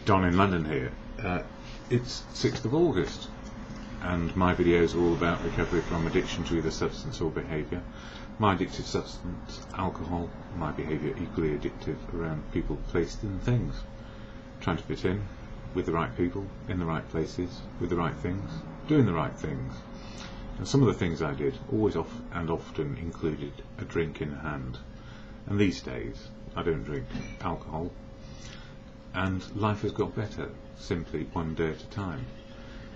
Don in London here. It's 6th of August and my videos are all about recovery from addiction to either substance or behaviour. My addictive substance, alcohol, my behaviour equally addictive around people, places and things. Trying to fit in with the right people, in the right places, with the right things, doing the right things. And some of the things I did always often included a drink in hand. And these days I don't drink alcohol, and life has got better, simply one day at a time.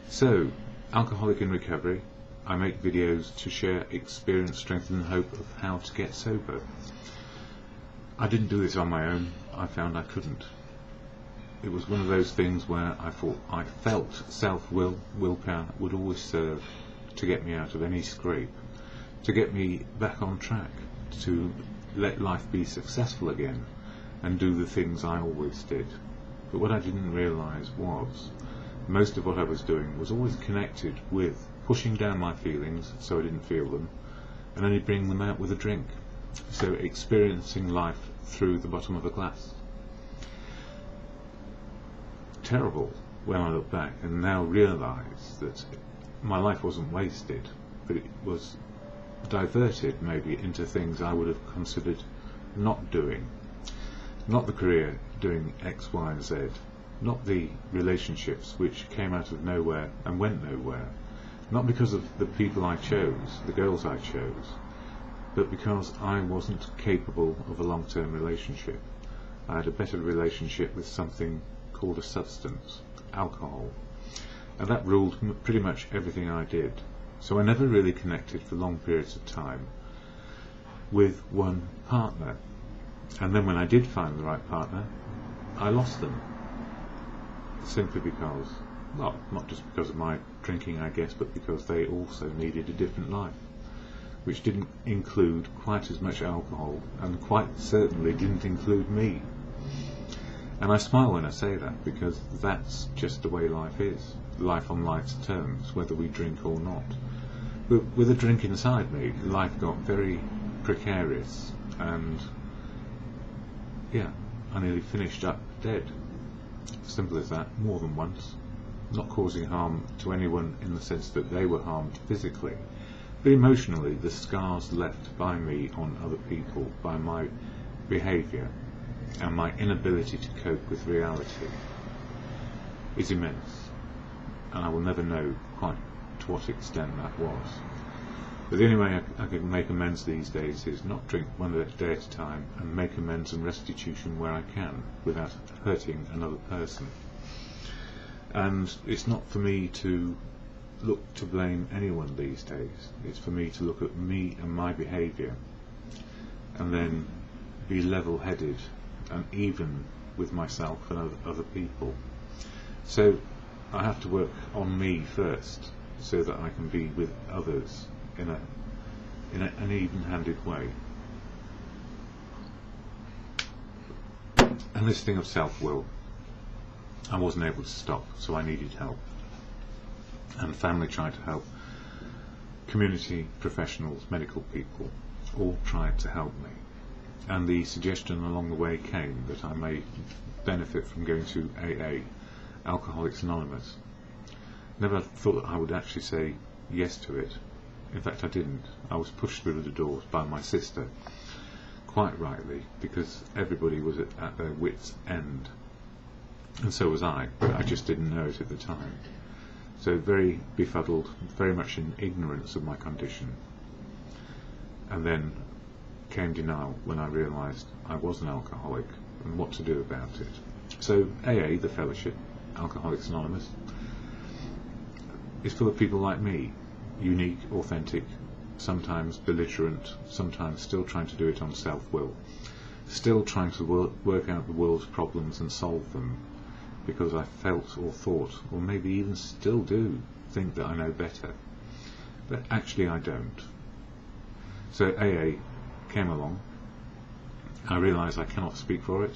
So, Alcoholic in Recovery, I make videos to share experience, strength and hope of how to get sober. I didn't do this on my own, I found I couldn't. It was one of those things where I felt self-will, willpower would always serve to get me out of any scrape, to get me back on track, to let life be successful again and do the things I always did. But what I didn't realise was most of what I was doing was always connected with pushing down my feelings so I didn't feel them and only bringing them out with a drink. So experiencing life through the bottom of a glass. Terrible when I look back and now realise that my life wasn't wasted, but it was diverted maybe into things I would have considered not doing. Not the career doing X, Y and Z, not the relationships which came out of nowhere and went nowhere, not because of the people I chose, the girls I chose, but because I wasn't capable of a long-term relationship. I had a better relationship with something called a substance, alcohol, and that ruled pretty much everything I did. So I never really connected for long periods of time with one partner. And then when I did find the right partner, I lost them. Simply because, well, not just because of my drinking I guess, but because they also needed a different life, which didn't include quite as much alcohol and quite certainly didn't include me. And I smile when I say that because that's just the way life is, life on life's terms, whether we drink or not. But with a drink inside me, life got very precarious and yeah, I nearly finished up dead. Simple as that, more than once. Not causing harm to anyone in the sense that they were harmed physically, but emotionally the scars left by me on other people, by my behaviour and my inability to cope with reality is immense, and I will never know quite to what extent that was. But the only way I can make amends these days is not drink one day at a time and make amends and restitution where I can without hurting another person. And it's not for me to look to blame anyone these days. It's for me to look at me and my behaviour and then be level-headed and even with myself and other people. So I have to work on me first so that I can be with others in an even-handed way. And this thing of self-will, I wasn't able to stop, so I needed help. And family tried to help, community, professionals, medical people, all tried to help me. And the suggestion along the way came that I may benefit from going to AA, Alcoholics Anonymous. Never thought that I would actually say yes to it. In fact, I didn't. I was pushed through the doors by my sister, quite rightly, because everybody was at their wits' end. And so was I, but I just didn't know it at the time. So very befuddled, very much in ignorance of my condition. And then came denial when I realised I was an alcoholic and what to do about it. So AA, the fellowship, Alcoholics Anonymous, is full of people like me, unique, authentic, sometimes belligerent, sometimes still trying to do it on self-will, still trying to work out the world's problems and solve them, because I felt or thought, or maybe even still do, think that I know better. But actually I don't. So AA came along. I realised I cannot speak for it,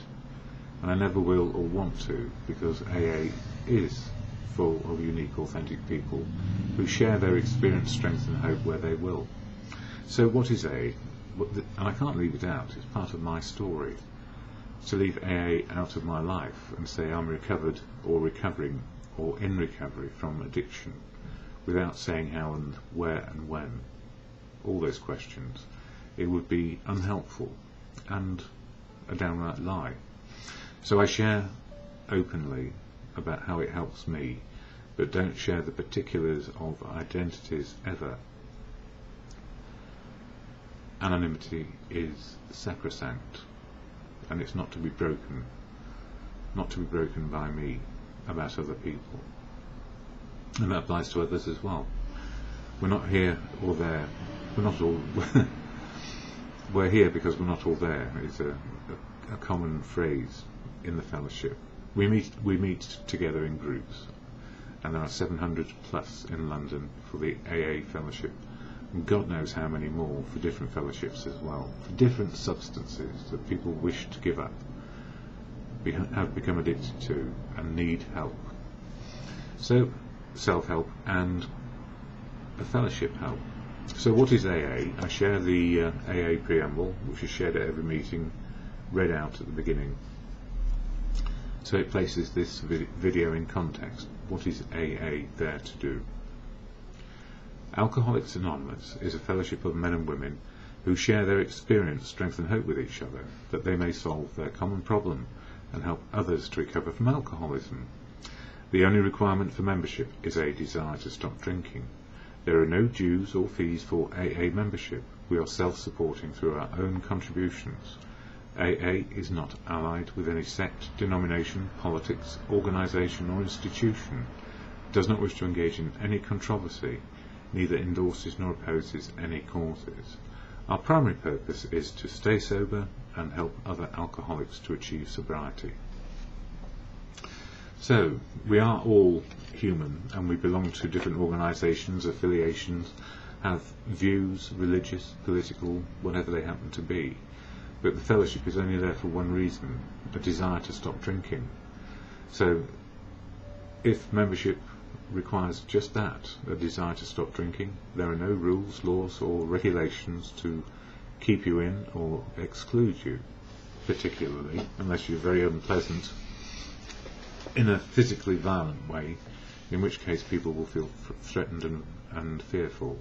and I never will or want to, because AA is full of unique, authentic people who share their experience, strength and hope where they will. So what is AA? And I can't leave it out, it's part of my story. to leave AA out of my life and say I'm recovered or recovering or in recovery from addiction without saying how and where and when, all those questions, it would be unhelpful and a downright lie. So I share openly about how it helps me, but don't share the particulars of identities ever. Anonymity is sacrosanct, and it's not to be broken by me about other people. And that applies to others as well. We're not here or there. We're not all we're here because we're not all there. It's a common phrase in the fellowship. We meet together in groups, and there are 700 plus in London for the AA fellowship, and God knows how many more for different fellowships as well, for different substances that people wish to give up, have become addicted to, and need help. So self-help and a fellowship help. So what is AA? I share the AA preamble, which is shared at every meeting, read out at the beginning. So it places this video in context. What is AA there to do? Alcoholics Anonymous is a fellowship of men and women who share their experience, strength and hope with each other, that they may solve their common problem and help others to recover from alcoholism. The only requirement for membership is a desire to stop drinking. There are no dues or fees for AA membership. We are self-supporting through our own contributions. AA is not allied with any sect, denomination, politics, organisation or institution, does not wish to engage in any controversy, neither endorses nor opposes any causes. Our primary purpose is to stay sober and help other alcoholics to achieve sobriety. So, we are all human, and we belong to different organisations, affiliations, have views, religious, political, whatever they happen to be. But the fellowship is only there for one reason, a desire to stop drinking. So, if membership requires just that, a desire to stop drinking, there are no rules, laws or regulations to keep you in or exclude you, particularly, unless you're very unpleasant in a physically violent way, in which case people will feel threatened and fearful.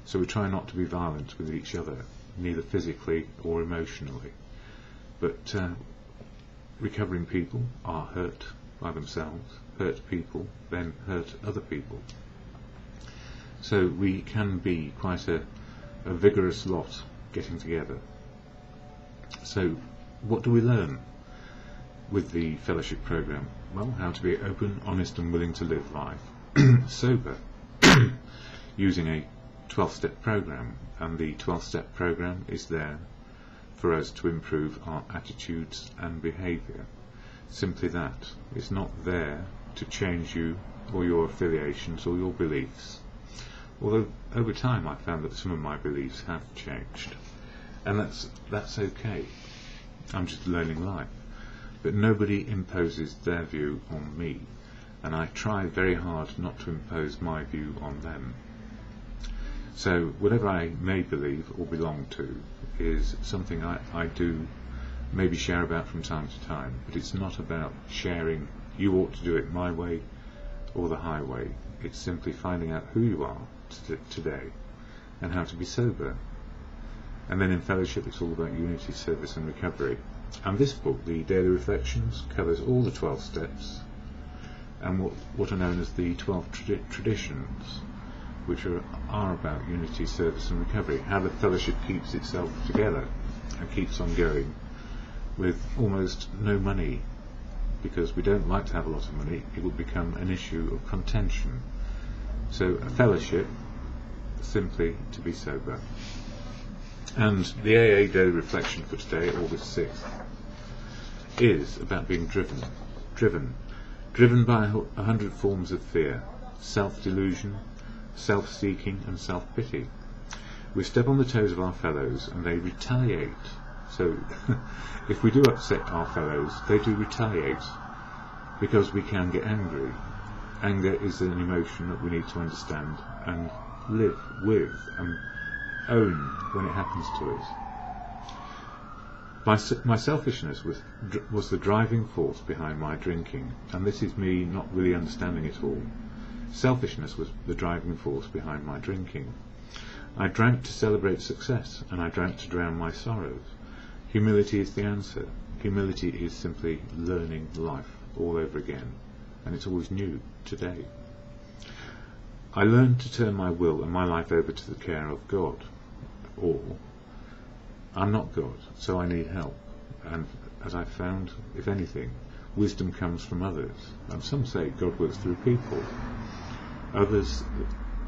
So we try not to be violent with each other, neither physically or emotionally. But recovering people are hurt by themselves, hurt people, then hurt other people. So we can be quite a vigorous lot getting together. So what do we learn with the fellowship program? Well, how to be open, honest and willing to live life sober, using a 12-step program, and the 12-step program is there for us to improve our attitudes and behaviour. Simply that. It's not there to change you or your affiliations or your beliefs. Although over time I found that some of my beliefs have changed, and that's okay. I'm just learning life. But nobody imposes their view on me, and I try very hard not to impose my view on them. So whatever I may believe or belong to is something I do maybe share about from time to time, but it's not about sharing, you ought to do it my way or the highway. It's simply finding out who you are today and how to be sober. And then in fellowship it's all about unity, service and recovery. And this book, the Daily Reflections, covers all the 12 steps and what are known as the 12 traditions, which are about unity, service and recovery, how the fellowship keeps itself together and keeps on going with almost no money, because we don't like to have a lot of money. It will become an issue of contention. So a fellowship, simply to be sober. And the AA Daily Reflection for today, August 6th, is about being driven by 100 forms of fear, self-delusion, self-seeking and self-pity. We step on the toes of our fellows and they retaliate. So if we do upset our fellows, they do retaliate, because we can get angry. Anger is an emotion that we need to understand and live with and own when it happens to us. My selfishness was the driving force behind my drinking, and this is me not really understanding it all. Selfishness was the driving force behind my drinking. I drank to celebrate success, and I drank to drown my sorrows. Humility is the answer. Humility is simply learning life all over again, and it's always new today. I learned to turn my will and my life over to the care of God, or I'm not God, so I need help. And as I found, if anything, wisdom comes from others. And some say God works through people. Others,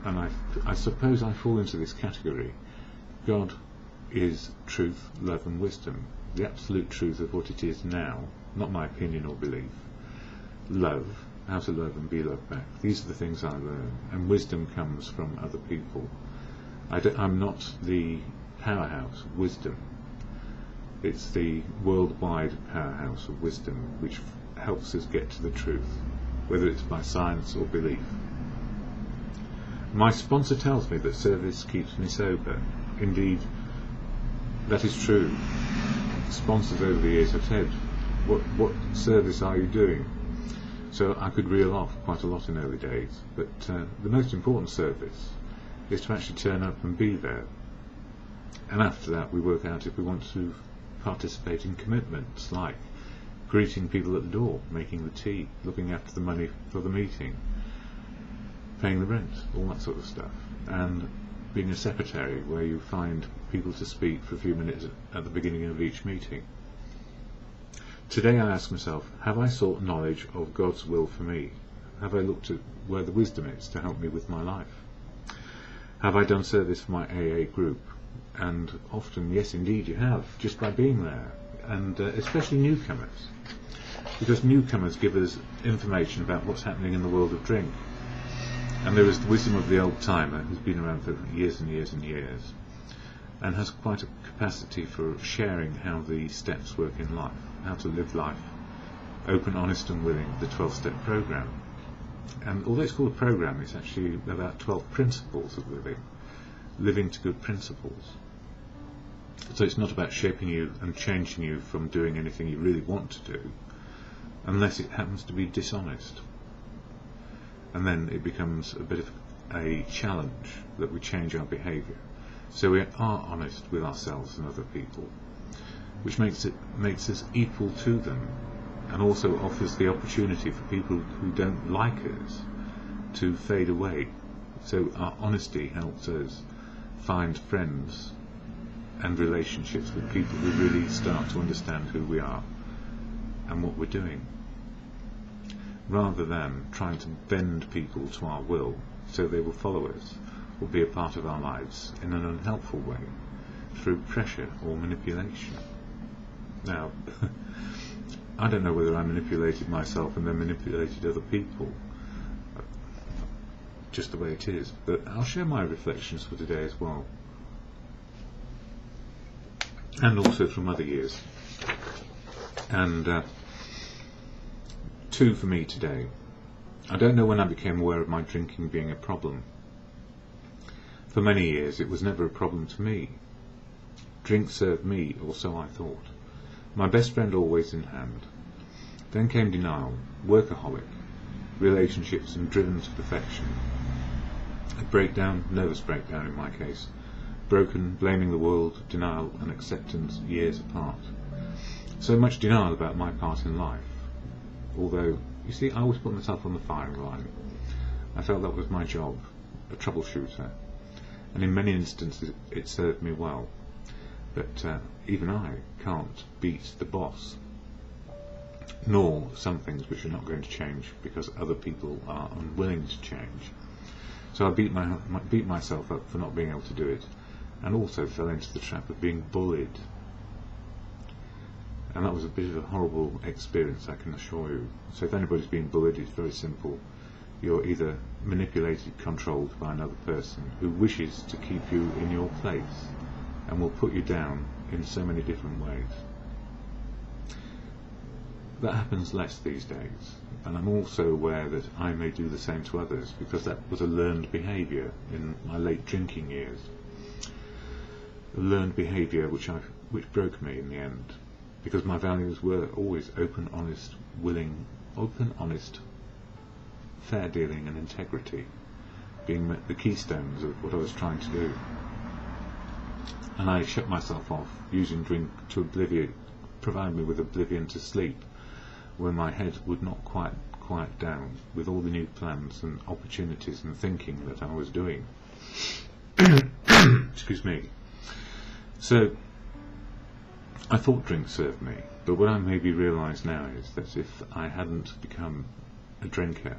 and I suppose I fall into this category, God is truth, love and wisdom. The absolute truth of what it is now, not my opinion or belief. Love, how to love and be loved back. These are the things I learn. And wisdom comes from other people. I'm not the powerhouse of wisdom. It's the worldwide powerhouse of wisdom which helps us get to the truth, whether it's by science or belief. My sponsor tells me that service keeps me sober. Indeed, that is true. Sponsors over the years have said, what service are you doing? So I could reel off quite a lot in early days, but the most important service is to actually turn up and be there. And after that we work out if we want to participate in commitments like greeting people at the door, making the tea, looking after the money for the meeting, paying the rent, all that sort of stuff, and being a secretary where you find people to speak for a few minutes at the beginning of each meeting. Today I ask myself, have I sought knowledge of God's will for me? Have I looked at where the wisdom is to help me with my life? Have I done service for my AA group? And often, yes indeed you have, just by being there, and especially newcomers, because newcomers give us information about what's happening in the world of drink. And there is the wisdom of the old timer who's been around for years and years and years, and has quite a capacity for sharing how the steps work in life, how to live life open, honest and willing, the 12-step program. And although it's called a program, it's actually about 12 principles of living to good principles. So it's not about shaping you and changing you from doing anything you really want to do, unless it happens to be dishonest. And then it becomes a bit of a challenge that we change our behaviour. So we are honest with ourselves and other people, which makes us equal to them, and also offers the opportunity for people who don't like us to fade away. So our honesty helps us find friends and relationships with people who really start to understand who we are and what we're doing, rather than trying to bend people to our will so they will follow us or be a part of our lives in an unhelpful way through pressure or manipulation. Now, I don't know whether I manipulated myself and then manipulated other people, just the way it is, but I'll share my reflections for today as well, and also from other years. And two for me today. I don't know when I became aware of my drinking being a problem. For many years it was never a problem to me. Drink served me, or so I thought. My best friend always in hand. Then came denial, workaholic, relationships and driven to perfection. A breakdown, nervous breakdown in my case. Broken, blaming the world, denial and acceptance years apart. So much denial about my part in life. Although, you see, I always put myself on the firing line. I felt that was my job, a troubleshooter. And in many instances it served me well. But even I can't beat the boss. Nor some things which are not going to change because other people are unwilling to change. So I beat myself up for not being able to do it, and also fell into the trap of being bullied. And that was a bit of a horrible experience, I can assure you. So if anybody's been bullied, it's very simple. You're either manipulated, controlled by another person who wishes to keep you in your place and will put you down in so many different ways. That happens less these days, and I'm also aware that I may do the same to others, because that was a learned behaviour in my late drinking years. A learned behaviour which broke me in the end. because my values were always open, honest, fair dealing and integrity being the keystones of what I was trying to do. And I shut myself off, using drink to provide me with oblivion to sleep, when my head would not quite quiet down with all the new plans and opportunities and thinking that I was doing. Excuse me. So I thought drink served me, but what I maybe realise now is that if I hadn't become a drinker,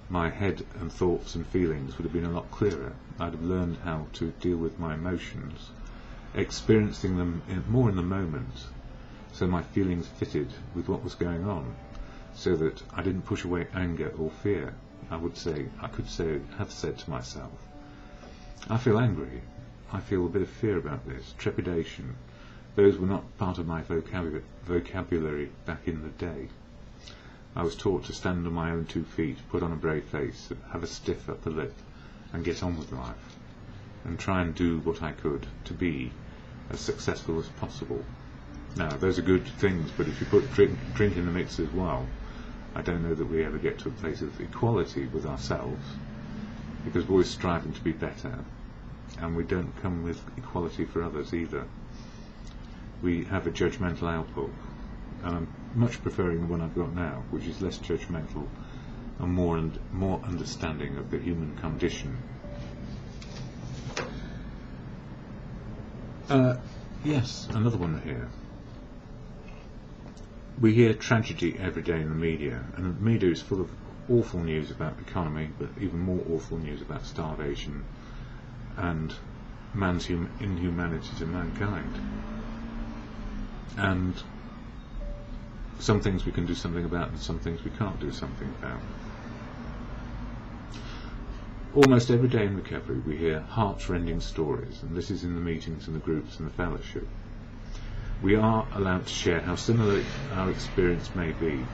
my head and thoughts and feelings would have been a lot clearer. I'd have learned how to deal with my emotions, experiencing them more in the moment, so my feelings fitted with what was going on, so that I didn't push away anger or fear. I could have said to myself, I feel angry, I feel a bit of fear about this, trepidation. Those were not part of my vocabulary back in the day. I was taught to stand on my own 2 feet, put on a brave face, have a stiff upper lip, and get on with life, and try and do what I could to be as successful as possible. Now, those are good things, but if you put drink in the mix as well, I don't know that we ever get to a place of equality with ourselves, because we're always striving to be better, and we don't come with equality for others either. We have a judgmental outlook, and I'm much preferring the one I've got now, which is less judgmental and more understanding of the human condition. Yes, another one here. We hear tragedy every day in the media, and the media is full of awful news about the economy, but even more awful news about starvation and man's inhumanity to mankind. And some things we can do something about, and some things we can't do something about. Almost every day in recovery we hear heart-rending stories, and this is in the meetings and the groups and the fellowship. We are allowed to share how similar our experience may be.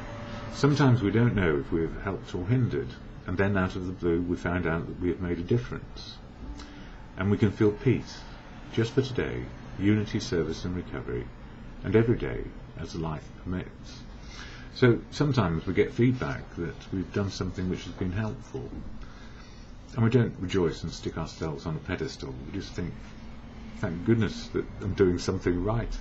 Sometimes we don't know if we have helped or hindered, and then out of the blue we find out that we have made a difference. And we can feel peace, just for today, unity, service and recovery, and every day as life permits. So sometimes we get feedback that we've done something which has been helpful, and we don't rejoice and stick ourselves on a pedestal. We just think, thank goodness that I'm doing something right,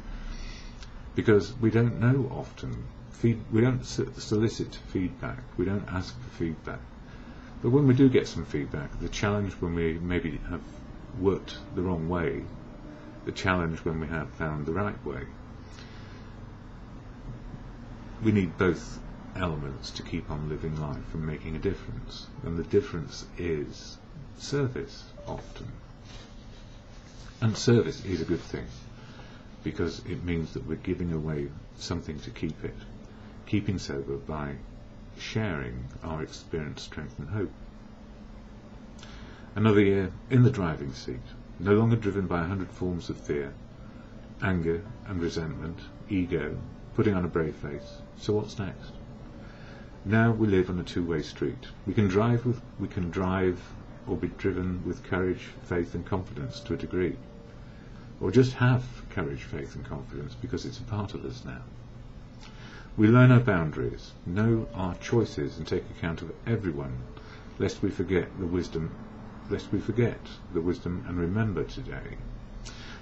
because we don't know often. We don't solicit feedback, we don't ask for feedback. But when we do get some feedback, the challenge when we maybe have worked the wrong way, the challenge when we have found the right way, we need both elements to keep on living life and making a difference. And the difference is service, often. And service is a good thing, because it means that we're giving away something to keep it, keeping sober by sharing our experience, strength and hope. Another year in the driving seat, no longer driven by 100 forms of fear, anger and resentment, ego, putting on a brave face. So what's next? Now we live on a two-way street. We can drive or be driven with courage, faith and confidence to a degree, or just have courage, faith and confidence because it's a part of us now. We learn our boundaries, know our choices and take account of everyone, lest we forget the wisdom and remember today.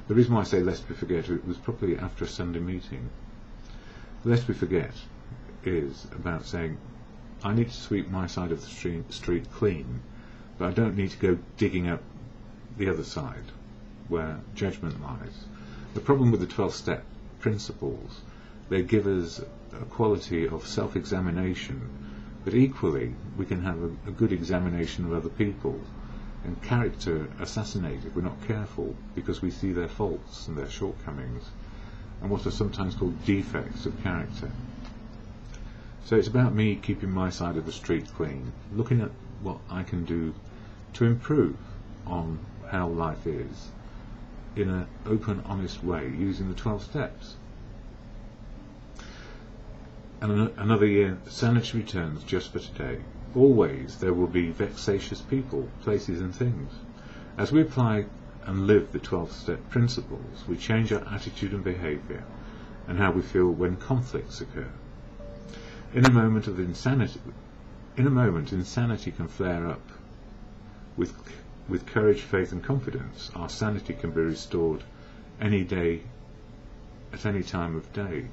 The reason why I say lest we forget, it was probably after a Sunday meeting. Lest we forget is about saying, I need to sweep my side of the street clean, but I don't need to go digging up the other side where judgment lies. The problem with the 12-step principles, they give us a quality of self-examination, but equally we can have a good examination of other people and character assassinate if we're not careful, because we see their faults and their shortcomings and what are sometimes called defects of character. So it's about me keeping my side of the street clean, looking at what I can do to improve on how life is in an open, honest way, using the 12 steps. And another year, sanity returns just for today. Always there will be vexatious people, places and things. As we apply and live the 12-step principles, we change our attitude and behaviour, and how we feel when conflicts occur. In a moment, insanity can flare up. With courage, faith and confidence, our sanity can be restored any day, at any time of day.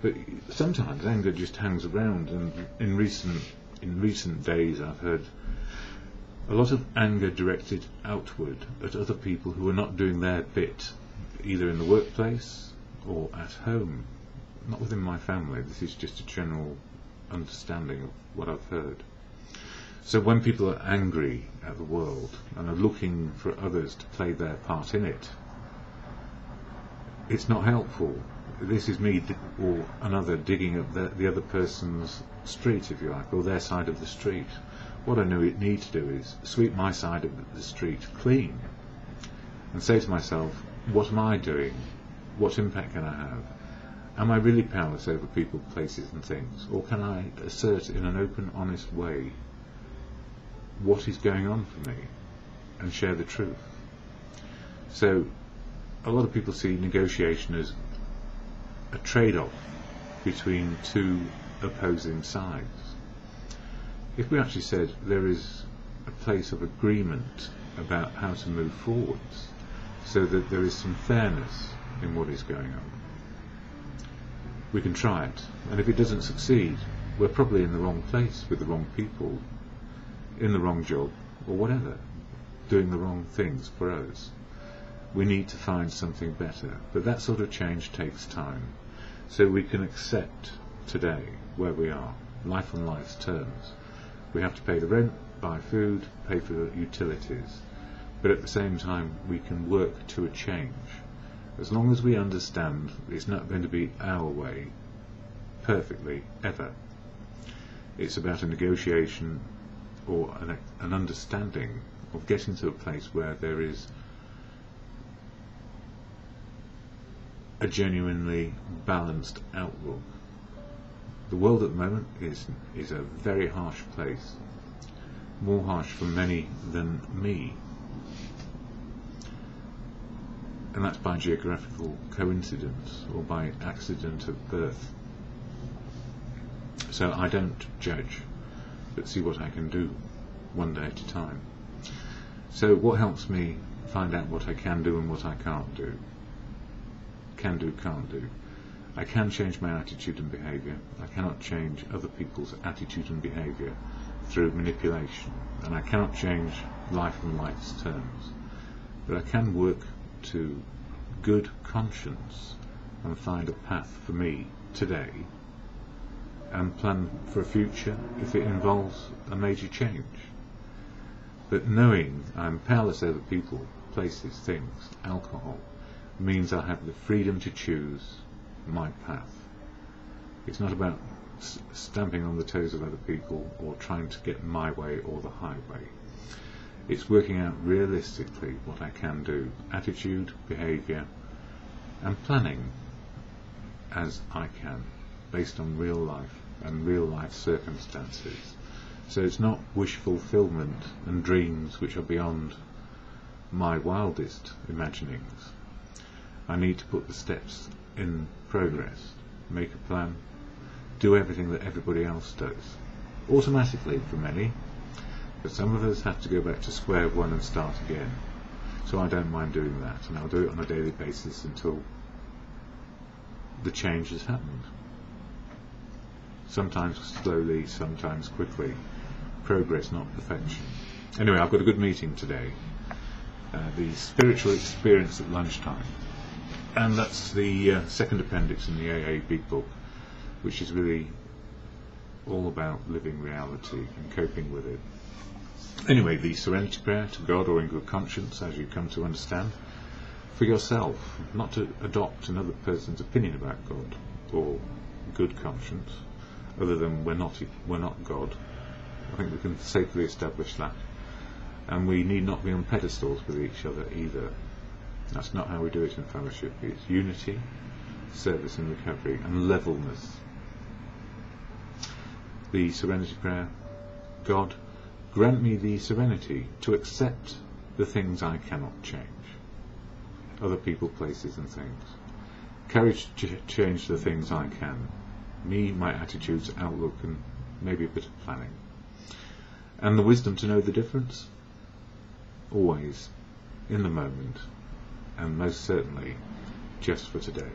But sometimes anger just hangs around, and in recent days I've heard a lot of anger directed outward at other people who are not doing their bit, either in the workplace or at home. Not within my family, this is just a general understanding of what I've heard. So when people are angry at the world and are looking for others to play their part in it, it's not helpful. This is me or another digging up the other person's street, if you like, or their side of the street. What I need to do is sweep my side of the street clean and say to myself, what am I doing? What impact can I have? Am I really powerless over people, places and things? Or can I assert in an open, honest way what is going on for me and share the truth? So a lot of people see negotiation as a trade-off between two opposing sides. If we actually said there is a place of agreement about how to move forwards, so that there is some fairness in what is going on, we can try it. And if it doesn't succeed, we're probably in the wrong place with the wrong people, in the wrong job, or whatever, doing the wrong things for us. We need to find something better, but that sort of change takes time. So we can accept today where we are, life on life's terms. We have to pay the rent, buy food, pay for utilities, but at the same time we can work to a change. As long as we understand it's not going to be our way perfectly, ever. It's about a negotiation or an understanding of getting to a place where there is a genuinely balanced outlook. The world at the moment is a very harsh place, more harsh for many than me, and that's by geographical coincidence or by accident of birth. So I don't judge, but see what I can do one day at a time. So what helps me find out what I can do and what I can't do? Can do, can't do. I can change my attitude and behaviour. I cannot change other people's attitude and behaviour through manipulation, and I cannot change life on life's terms. But I can work to good conscience and find a path for me today and plan for a future if it involves a major change. But knowing I'm powerless over people, places, things, alcohol, means I have the freedom to choose my path. It's not about stamping on the toes of other people or trying to get my way or the highway. It's working out realistically what I can do, attitude, behaviour, and planning as I can, based on real life and real life circumstances. So it's not wish fulfillment and dreams which are beyond my wildest imaginings. I need to put the steps in progress, make a plan, do everything that everybody else does, automatically for many, but some of us have to go back to square one and start again. So I don't mind doing that, and I'll do it on a daily basis until the change has happened. Sometimes slowly, sometimes quickly. Progress, not perfection. Anyway, I've got a good meeting today. The spiritual experience at lunchtime. And that's the second appendix in the AA Big Book, which is really all about living reality and coping with it. Anyway, the serenity prayer to God or in good conscience, as you come to understand, for yourself, not to adopt another person's opinion about God or good conscience, other than we're not God. I think we can safely establish that. And we need not be on pedestals with each other either. That's not how we do it in fellowship. It's unity, service and recovery, and levelness. The serenity prayer. God, grant me the serenity to accept the things I cannot change, other people, places and things. Courage to change the things I can. Me, my attitudes, outlook, and maybe a bit of planning. And the wisdom to know the difference. Always, in the moment, and most certainly, just for today.